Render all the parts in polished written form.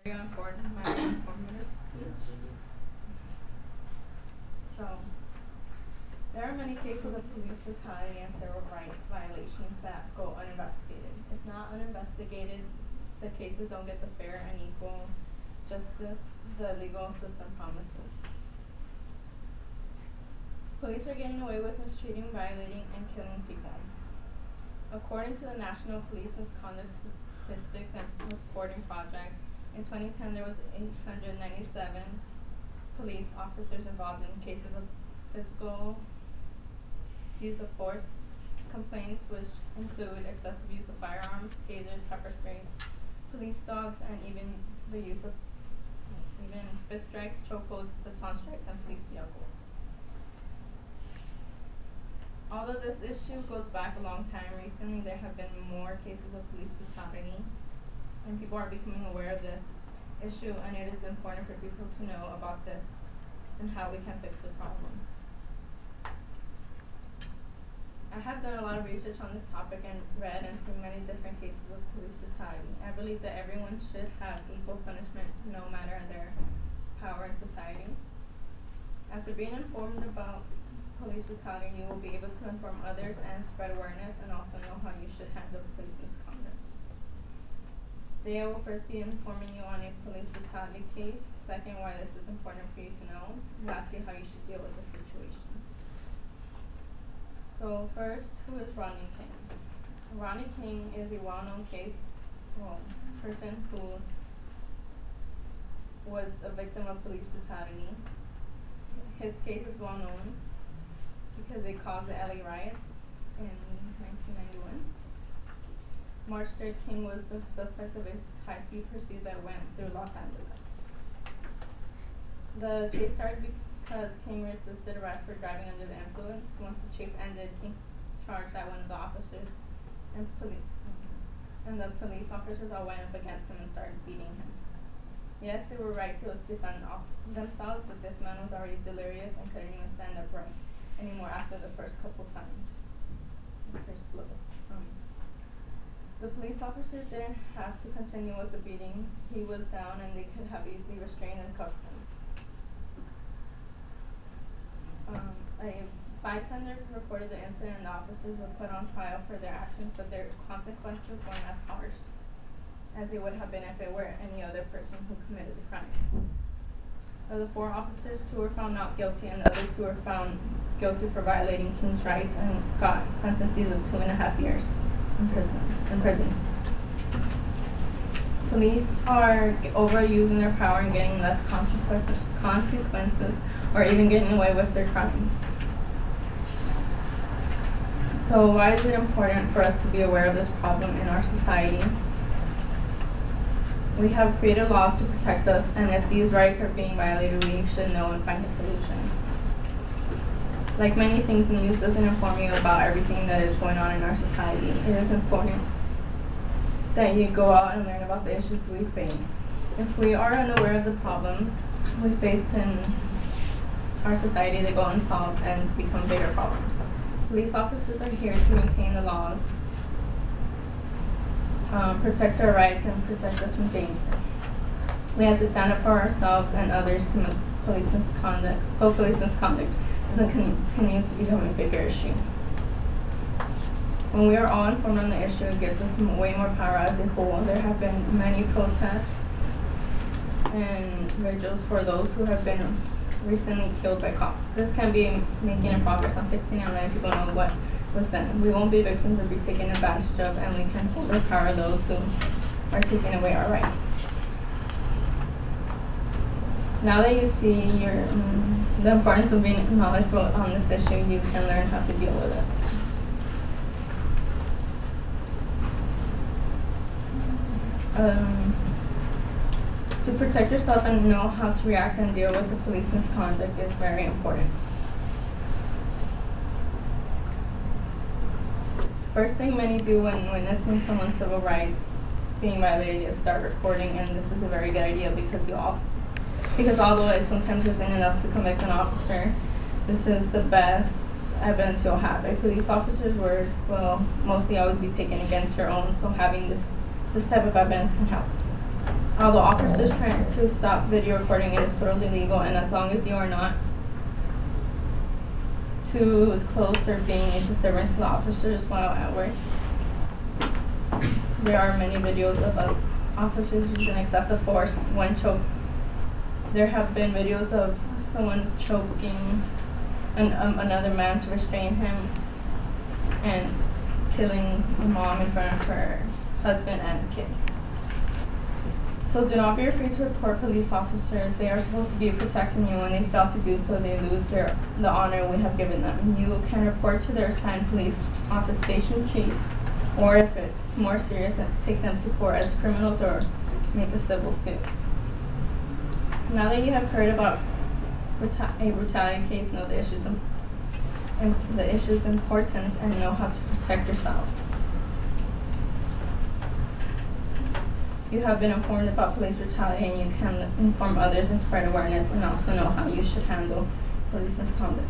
On for my informative speech. So, there are many cases of police brutality and civil rights violations that go uninvestigated. If not uninvestigated, the cases don't get the fair and equal justice the legal system promises. Police are getting away with mistreating, violating, and killing people. According to the National Police Misconduct Statistics and Reporting Project, in 2010 there was 897 police officers involved in cases of physical use of force complaints, which include excessive use of firearms, tasers, pepper sprays, police dogs, and even the use of fist strikes, chokeholds, baton strikes, and police vehicles. Although this issue goes back a long time, recently there have been more cases of police brutality, and people are becoming aware of this issue, and it is important for people to know about this and how we can fix the problem. I have done a lot of research on this topic and read and seen many different cases of police brutality. I believe that everyone should have equal punishment no matter their power in society. After being informed about police brutality, you will be able to inform others and spread awareness, and also know how you should handle police misconduct. Today I will first be informing you on a police brutality case, second why this is important for you to know, lastly how you should deal with the situation. So first, who is Rodney King? Rodney King is a well-known person who was a victim of police brutality. His case is well known because it caused the LA riots in 1991. March 3rd, King was the suspect of a high-speed pursuit that went through Los Angeles. The chase started because King resisted arrest for driving under the influence. Once the chase ended, King charged at one of the officers, and the police officers all went up against him and started beating him. Yes, they were right to defend themselves, but this man was already delirious and couldn't even stand upright anymore after the first couple times, the first blows. The police officers didn't have to continue with the beatings. He was down and they could have easily restrained and cuffed him. A bystander reported the incident, and the officers were put on trial for their actions, but their consequences weren't as harsh as they would have been if it were any other person who committed the crime. Of the 4 officers, 2 were found not guilty, and the other 2 were found guilty for violating King's rights and got sentences of 2.5 years in prison. Police are overusing their power and getting less consequences, or even getting away with their crimes. So why is it important for us to be aware of this problem in our society? We have created laws to protect us, and if these rights are being violated, we should know and find a solution. Like many things, the news doesn't inform you about everything that is going on in our society. It is important that you go out and learn about the issues we face. If we are unaware of the problems we face in our society, they go unsolved and become bigger problems. Police officers are here to maintain the laws, protect our rights, and protect us from danger. We have to stand up for ourselves and others to police misconduct, so police misconduct doesn't continue to become a bigger issue. When we are all informed on the issue, it gives us way more power as a whole. There have been many protests and vigils for those who have been recently killed by cops. This can be making a progress on fixing and letting people know what was done. We won't be victims or be taken advantage of, and we can overpower those who are taking away our rights. Now that you see the importance of being knowledgeable on this issue, you can learn how to deal with it. To protect yourself and know how to react and deal with the police misconduct is very important. First thing many do when witnessing someone's civil rights being violated is start recording, and this is a very good idea because although it sometimes isn't enough to convict an officer, this is the best evidence you'll have. A police officer's word will mostly always be taken against your own, so having this type of evidence can help. Although officers trying to stop video recording, it is totally legal, and as long as you are not too close or being a disturbance to the officers while at work. There are many videos of officers using excessive force when choked. There have been videos of someone choking another man to restrain him and killing a mom in front of her husband and kid. So do not be afraid to report police officers. They are supposed to be protecting you. When they fail to do so, they lose the honor we have given them. You can report to their assigned police office station chief, or if it's more serious, take them to court as criminals or make a civil suit. Now that you have heard about a brutality case, know the issue's importance and know how to protect yourselves. You have been informed about police brutality, and you can inform others and spread awareness, and also know how you should handle police misconduct.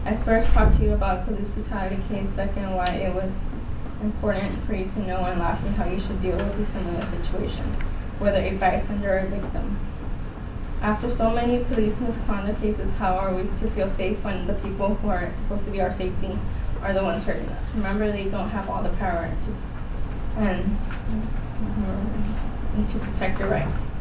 I first talked to you about police brutality case, second why it was important for you to know, and lastly how you should deal with a similar situation, whether a bystander or a victim. After so many police misconduct cases, how are we to feel safe when the people who are supposed to be our safety are the ones hurting us? Remember, they don't have all the power to protect your rights.